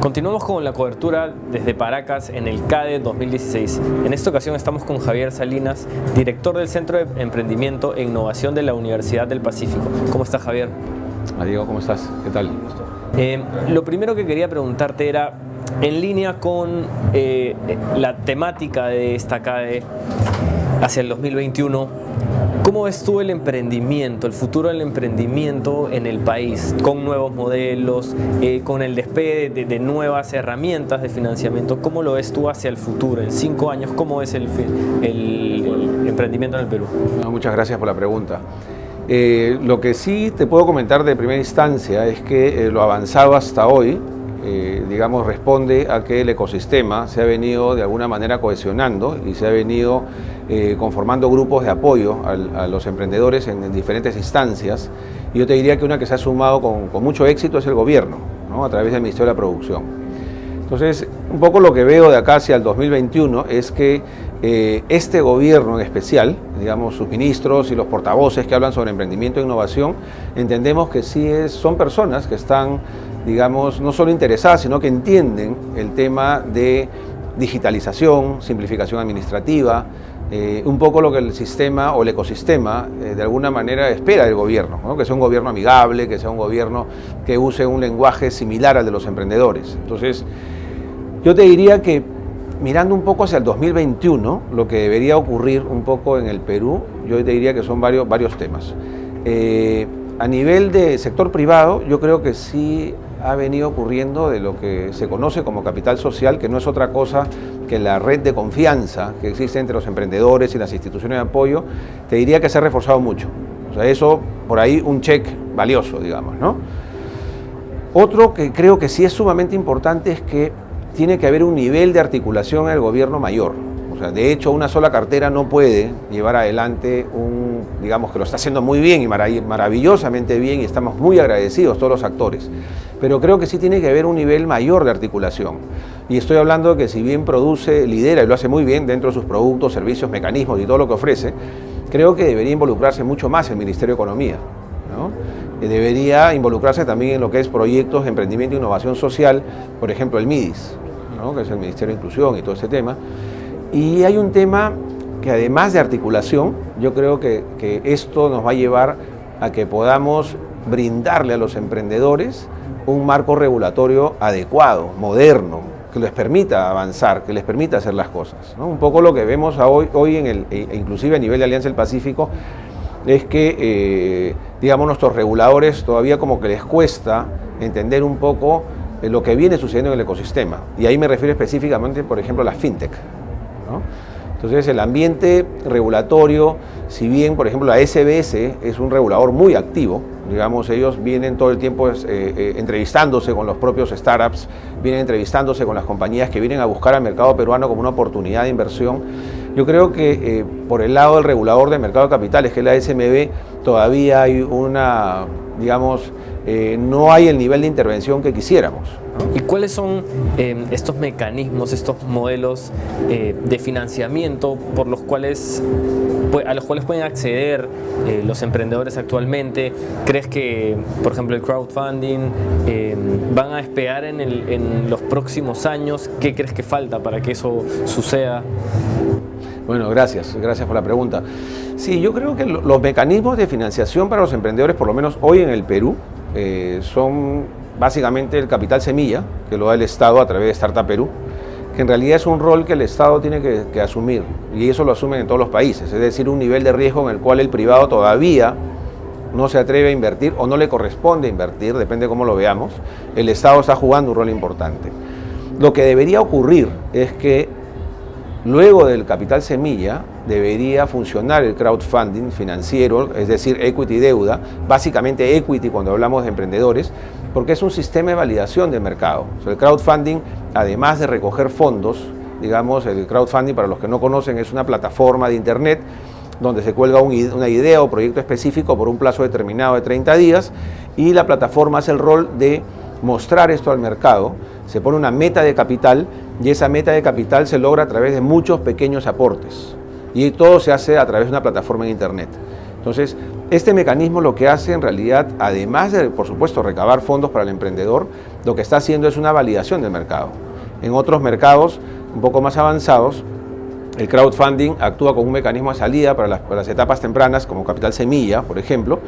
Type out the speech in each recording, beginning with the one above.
Continuamos con la cobertura desde Paracas en el CADE 2016. En esta ocasión estamos con Javier Salinas, director del Centro de Emprendimiento e Innovación de la Universidad del Pacífico. ¿Cómo estás, Javier? Diego, ¿cómo estás? ¿Qué tal? Lo primero que quería preguntarte era, en línea con la temática de esta CADE hacia el 2021, ¿cómo ves tú el emprendimiento, el futuro del emprendimiento en el país, con nuevos modelos, con el despegue de nuevas herramientas de financiamiento? ¿Cómo lo ves tú hacia el futuro? En 5 años, ¿cómo es el emprendimiento en el Perú? Muchas gracias por la pregunta. Lo que sí te puedo comentar de primera instancia es que lo avanzado hasta hoy, digamos, responde a que el ecosistema se ha venido de alguna manera cohesionando y se ha venido conformando grupos de apoyo a los emprendedores en diferentes instancias. Y yo te diría que una que se ha sumado con mucho éxito es el gobierno, ¿no? A través del Ministerio de la Producción. Entonces, un poco lo que veo de acá hacia el 2021 es que este gobierno en especial, digamos, sus ministros y los portavoces que hablan sobre emprendimiento e innovación, entendemos que sí son personas que están, digamos, no solo interesadas, sino que entienden el tema de digitalización, simplificación administrativa, un poco lo que el sistema o el ecosistema de alguna manera espera del gobierno, ¿no? Que sea un gobierno amigable, que sea un gobierno que use un lenguaje similar al de los emprendedores. Entonces, yo te diría que mirando un poco hacia el 2021, lo que debería ocurrir un poco en el Perú, yo te diría que son varios temas. A nivel de sector privado, yo creo que sí ha venido ocurriendo de lo que se conoce como capital social, que no es otra cosa que la red de confianza que existe entre los emprendedores y las instituciones de apoyo. Te diría que se ha reforzado mucho. O sea, eso, por ahí, un check valioso, digamos, ¿no? Otro que creo que sí es sumamente importante es que tiene que haber un nivel de articulación en el gobierno mayor. O sea, de hecho, una sola cartera no puede llevar adelante digamos que lo está haciendo muy bien y maravillosamente bien, y estamos muy agradecidos todos los actores. Pero creo que sí tiene que haber un nivel mayor de articulación. Y estoy hablando de que si bien produce, lidera y lo hace muy bien dentro de sus productos, servicios, mecanismos y todo lo que ofrece, creo que debería involucrarse mucho más el Ministerio de Economía, ¿no? Debería involucrarse también en lo que es proyectos de emprendimiento e innovación social, por ejemplo el MIDIS, ¿no? Que es el Ministerio de Inclusión y todo ese tema. Y hay un tema que, además de articulación, yo creo que esto nos va a llevar a que podamos brindarle a los emprendedores un marco regulatorio adecuado, moderno, que les permita avanzar, que les permita hacer las cosas, ¿no? Un poco lo que vemos hoy inclusive a nivel de Alianza del Pacífico, es que, digamos, nuestros reguladores todavía como que les cuesta entender un poco lo que viene sucediendo en el ecosistema. Y ahí me refiero específicamente, por ejemplo, a las fintech, ¿no? Entonces, el ambiente regulatorio, si bien, por ejemplo, la SBS es un regulador muy activo, digamos, ellos vienen todo el tiempo entrevistándose con los propios startups, vienen entrevistándose con las compañías que vienen a buscar al mercado peruano como una oportunidad de inversión. Yo creo que por el lado del regulador del mercado de capitales, que es la SMB, todavía hay digamos, no hay el nivel de intervención que quisiéramos, ¿no? ¿Y cuáles son estos mecanismos, estos modelos de financiamiento a los cuales pueden acceder los emprendedores actualmente? ¿Crees que, por ejemplo, el crowdfunding van a despegar en los próximos años? ¿Qué crees que falta para que eso suceda? Bueno, gracias por la pregunta. Sí, yo creo que los mecanismos de financiación para los emprendedores, por lo menos hoy en el Perú, son básicamente el capital semilla, que lo da el Estado a través de Startup Perú, que en realidad es un rol que el Estado tiene que asumir, y eso lo asumen en todos los países, es decir, un nivel de riesgo en el cual el privado todavía no se atreve a invertir o no le corresponde invertir, depende de cómo lo veamos. El Estado está jugando un rol importante. Lo que debería ocurrir es que luego del capital semilla debería funcionar el crowdfunding financiero, es decir, equity deuda, básicamente equity cuando hablamos de emprendedores, porque es un sistema de validación de mercado. O sea, el crowdfunding, además de recoger fondos, digamos, el crowdfunding, para los que no conocen, es una plataforma de internet donde se cuelga una idea o proyecto específico por un plazo determinado de 30 días y la plataforma hace el rol de mostrar esto al mercado, se pone una meta de capital y esa meta de capital se logra a través de muchos pequeños aportes y todo se hace a través de una plataforma en internet. Entonces, este mecanismo lo que hace en realidad, además de, por supuesto, recabar fondos para el emprendedor, lo que está haciendo es una validación del mercado. En otros mercados un poco más avanzados, el crowdfunding actúa como un mecanismo de salida para las etapas tempranas, como Capital Semilla, por ejemplo,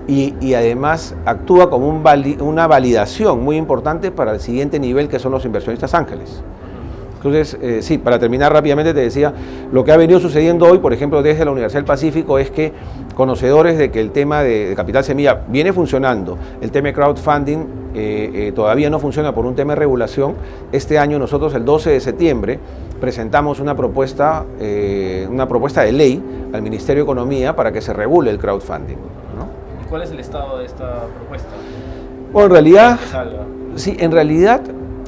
y además actúa como una validación muy importante para el siguiente nivel, que son los inversionistas ángeles. Entonces, sí, para terminar rápidamente te decía, lo que ha venido sucediendo hoy, por ejemplo, desde la Universidad del Pacífico, es que conocedores de que el tema de Capital Semilla viene funcionando, el tema de crowdfunding todavía no funciona por un tema de regulación. Este año nosotros, el 12 de septiembre, presentamos una propuesta de ley al Ministerio de Economía para que se regule el crowdfunding, ¿no? ¿Y cuál es el estado de esta propuesta? Bueno, en realidad, sí, en realidad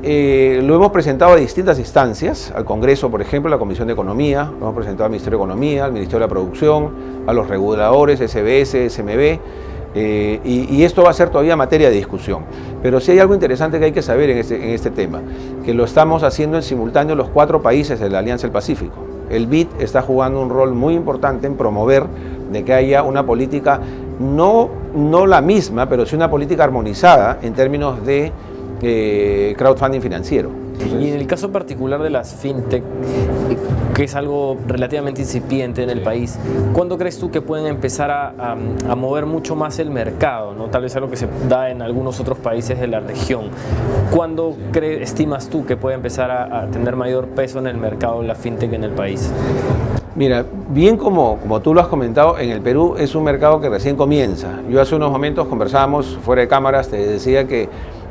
lo hemos presentado a distintas instancias, al Congreso, por ejemplo, a la Comisión de Economía, lo hemos presentado al Ministerio de Economía, al Ministerio de la Producción, a los reguladores, SBS, SMB, y esto va a ser todavía materia de discusión. Pero sí hay algo interesante que hay que saber en este tema, que lo estamos haciendo en simultáneo los 4 países de la Alianza del Pacífico. El BID está jugando un rol muy importante en promover de que haya una política, no la misma, pero sí una política armonizada en términos de crowdfunding financiero. Y en el caso particular de las fintech, que es algo relativamente incipiente en el país, ¿cuándo crees tú que pueden empezar a mover mucho más el mercado, ¿no? Tal vez algo que se da en algunos otros países de la región. ¿Cuándo estimas tú que puede empezar a tener mayor peso en el mercado la fintech en el país? Mira, bien como tú lo has comentado, en el Perú es un mercado que recién comienza. Yo hace unos momentos conversábamos fuera de cámaras, te decía que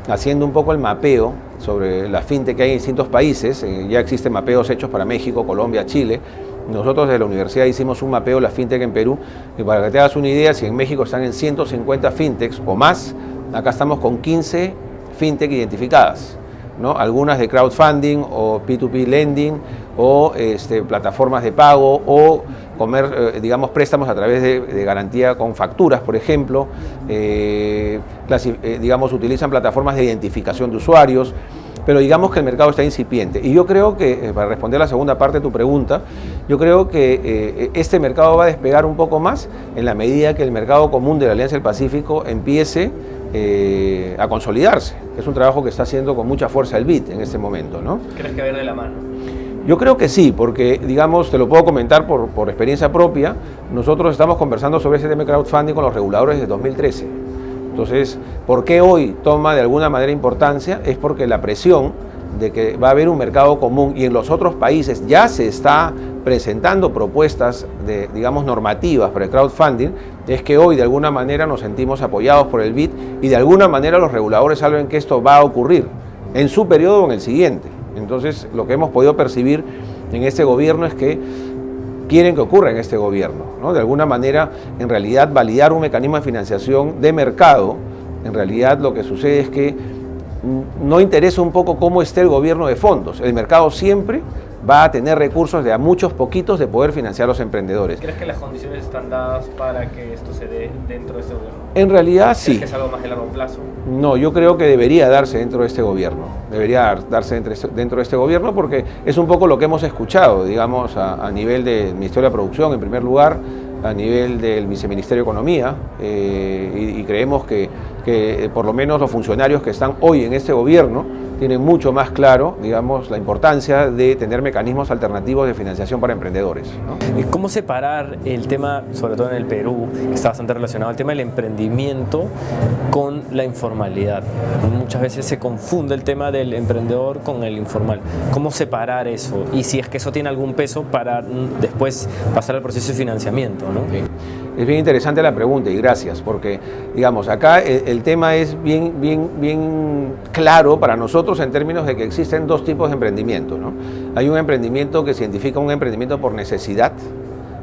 haciendo un poco el mapeo sobre la fintech que hay en distintos países, ya existen mapeos hechos para México, Colombia, Chile. Nosotros desde la universidad hicimos un mapeo de la fintech en Perú, y para que te hagas una idea, si en México están en 150 fintechs o más, acá estamos con 15 fintech identificadas, ¿no? Algunas de crowdfunding o P2P lending o plataformas de pago o digamos, préstamos a través de garantía con facturas, por ejemplo, digamos, utilizan plataformas de identificación de usuarios, pero digamos que el mercado está incipiente. Y yo creo que, para responder a la segunda parte de tu pregunta, yo creo que este mercado va a despegar un poco más en la medida que el mercado común de la Alianza del Pacífico empiece a consolidarse. Es un trabajo que está haciendo con mucha fuerza el BID en este momento, ¿no? ¿Crees que va a ir de la mano? Yo creo que sí, porque, digamos, te lo puedo comentar por experiencia propia. Nosotros estamos conversando sobre ese tema de crowdfunding con los reguladores desde 2013. Entonces, ¿por qué hoy toma de alguna manera importancia? Es porque la presión de que va a haber un mercado común, y en los otros países ya se está presentando propuestas digamos, normativas para el crowdfunding, es que hoy de alguna manera nos sentimos apoyados por el BID y de alguna manera los reguladores saben que esto va a ocurrir en su periodo o en el siguiente. Entonces, lo que hemos podido percibir en este gobierno es que quieren que ocurra en este gobierno, ¿no? De alguna manera, en realidad, validar un mecanismo de financiación de mercado. En realidad, lo que sucede es que no interesa un poco cómo esté el gobierno de fondos. El mercado siempre va a tener recursos de a muchos poquitos de poder financiar a los emprendedores. ¿Crees que las condiciones están dadas para que esto se dé dentro de este gobierno? En realidad sí. ¿Crees que es algo más de largo plazo? No, yo creo que debería darse dentro de este gobierno. Debería darse dentro de este gobierno porque es un poco lo que hemos escuchado, digamos, a nivel del Ministerio de la Producción en primer lugar, a nivel del Viceministerio de Economía, y creemos que por lo menos los funcionarios que están hoy en este gobierno tienen mucho más claro, digamos, la importancia de tener mecanismos alternativos de financiación para emprendedores, ¿no? ¿Cómo separar el tema, sobre todo en el Perú, que está bastante relacionado al tema del emprendimiento con la informalidad? Muchas veces se confunde el tema del emprendedor con el informal. ¿Cómo separar eso? Y si es que eso tiene algún peso para después pasar al proceso de financiamiento, ¿no? Sí. Es bien interesante la pregunta y gracias, porque, digamos, acá el tema es bien claro para nosotros en términos de que existen dos tipos de emprendimiento, ¿no? Hay un emprendimiento que se identifica un emprendimiento por necesidad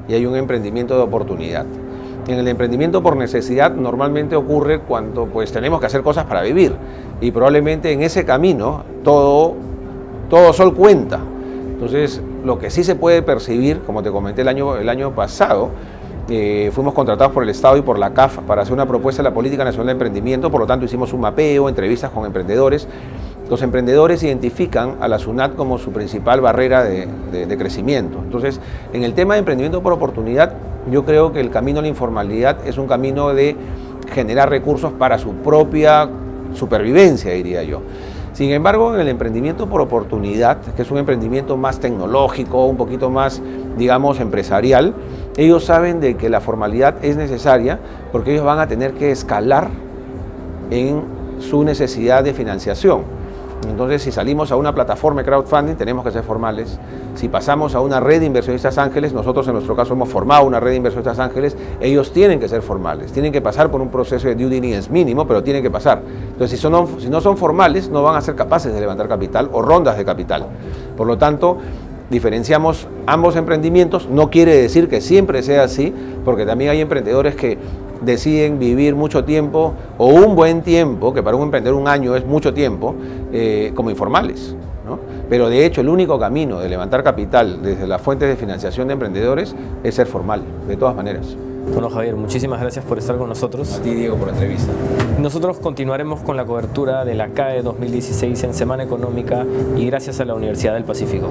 y hay un emprendimiento de oportunidad. En el emprendimiento por necesidad normalmente ocurre cuando pues tenemos que hacer cosas para vivir y probablemente en ese camino todo sol cuenta. Entonces, lo que sí se puede percibir, como te comenté el año pasado, fuimos contratados por el Estado y por la CAF para hacer una propuesta de la Política Nacional de Emprendimiento, por lo tanto hicimos un mapeo, entrevistas con emprendedores. Los emprendedores identifican a la SUNAT como su principal barrera de crecimiento. Entonces, en el tema de emprendimiento por oportunidad, Yo creo que el camino a la informalidad es un camino de generar recursos para su propia supervivencia, diría yo. Sin embargo, en el emprendimiento por oportunidad, que es un emprendimiento más tecnológico, un poquito más, digamos, empresarial, ellos saben de que la formalidad es necesaria porque ellos van a tener que escalar en su necesidad de financiación. Entonces, si salimos a una plataforma de crowdfunding, tenemos que ser formales. Si pasamos a una red de inversionistas ángeles, nosotros en nuestro caso hemos formado una red de inversionistas ángeles, ellos tienen que ser formales, tienen que pasar por un proceso de due diligence mínimo, pero tienen que pasar. Entonces, si no son formales, no van a ser capaces de levantar capital o rondas de capital. Por lo tanto, diferenciamos ambos emprendimientos. No quiere decir que siempre sea así, porque también hay emprendedores que deciden vivir mucho tiempo o un buen tiempo, que para un emprendedor un año es mucho tiempo, como informales, ¿no? Pero de hecho el único camino de levantar capital desde las fuentes de financiación de emprendedores es ser formal, de todas maneras. Bueno, Javier, muchísimas gracias por estar con nosotros. A ti, Diego, por la entrevista. Nosotros continuaremos con la cobertura de la CAE 2016 en Semana Económica y gracias a la Universidad del Pacífico.